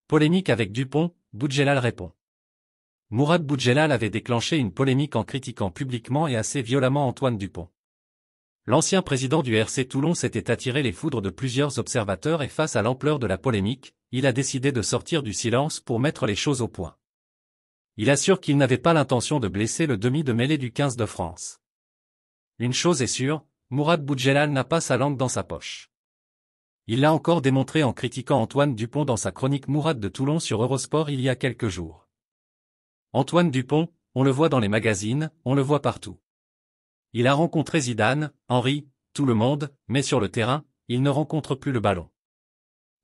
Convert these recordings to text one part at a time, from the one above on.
Polémique avec Dupont, Boudjelal répond. Mourad Boudjelal avait déclenché une polémique en critiquant publiquement et assez violemment Antoine Dupont. L'ancien président du RC Toulon s'était attiré les foudres de plusieurs observateurs et face à l'ampleur de la polémique, il a décidé de sortir du silence pour mettre les choses au point. Il assure qu'il n'avait pas l'intention de blesser le demi de mêlée du 15 de France. Une chose est sûre, Mourad Boudjelal n'a pas sa langue dans sa poche. Il l'a encore démontré en critiquant Antoine Dupont dans sa chronique Mourad de Toulon sur Eurosport il y a quelques jours. Antoine Dupont, on le voit dans les magazines, on le voit partout. Il a rencontré Zidane, Henry, tout le monde, mais sur le terrain, il ne rencontre plus le ballon.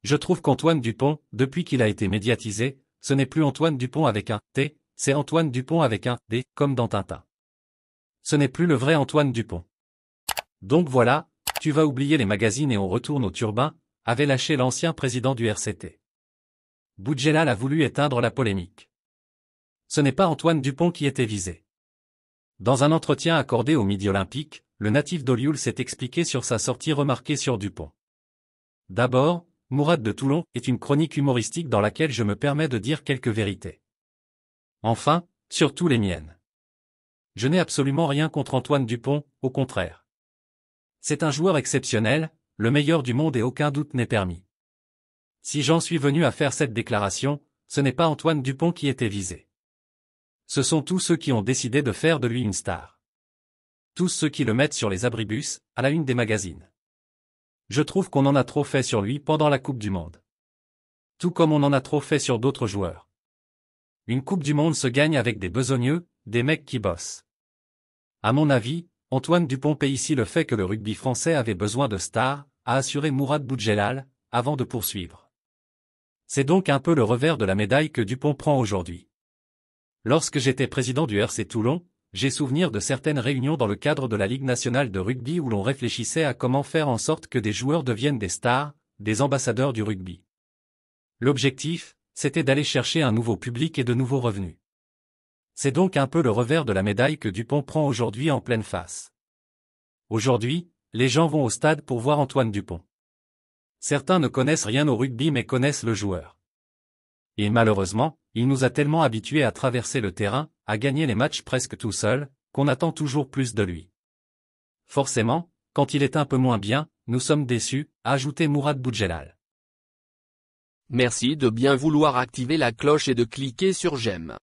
Je trouve qu'Antoine Dupont, depuis qu'il a été médiatisé, ce n'est plus Antoine Dupont avec un « T », c'est Antoine Dupont avec un « D », comme dans Tintin. Ce n'est plus le vrai Antoine Dupont. Donc voilà, tu vas oublier les magazines et on retourne au turbin, avait lâché l'ancien président du RCT. Boudjelal a voulu éteindre la polémique. Ce n'est pas Antoine Dupont qui était visé. Dans un entretien accordé au Midi Olympique, le natif d'Olioul s'est expliqué sur sa sortie remarquée sur Dupont. D'abord, Mourad de Toulon est une chronique humoristique dans laquelle je me permets de dire quelques vérités. Enfin, surtout les miennes. Je n'ai absolument rien contre Antoine Dupont, au contraire. C'est un joueur exceptionnel, le meilleur du monde et aucun doute n'est permis. Si j'en suis venu à faire cette déclaration, ce n'est pas Antoine Dupont qui était visé. Ce sont tous ceux qui ont décidé de faire de lui une star. Tous ceux qui le mettent sur les abribus, à la une des magazines. Je trouve qu'on en a trop fait sur lui pendant la Coupe du Monde. Tout comme on en a trop fait sur d'autres joueurs. Une Coupe du Monde se gagne avec des besogneux, des mecs qui bossent. À mon avis, Antoine Dupont paie ici le fait que le rugby français avait besoin de stars, a assuré Mourad Boudjelal, avant de poursuivre. C'est donc un peu le revers de la médaille que Dupont prend aujourd'hui. Lorsque j'étais président du RC Toulon, j'ai souvenir de certaines réunions dans le cadre de la Ligue nationale de rugby où l'on réfléchissait à comment faire en sorte que des joueurs deviennent des stars, des ambassadeurs du rugby. L'objectif, c'était d'aller chercher un nouveau public et de nouveaux revenus. C'est donc un peu le revers de la médaille que Dupont prend aujourd'hui en pleine face. Aujourd'hui, les gens vont au stade pour voir Antoine Dupont. Certains ne connaissent rien au rugby mais connaissent le joueur. Et malheureusement, il nous a tellement habitués à traverser le terrain, à gagner les matchs presque tout seul, qu'on attend toujours plus de lui. Forcément, quand il est un peu moins bien, nous sommes déçus, a ajouté Mourad Boudjelal. Merci de bien vouloir activer la cloche et de cliquer sur j'aime.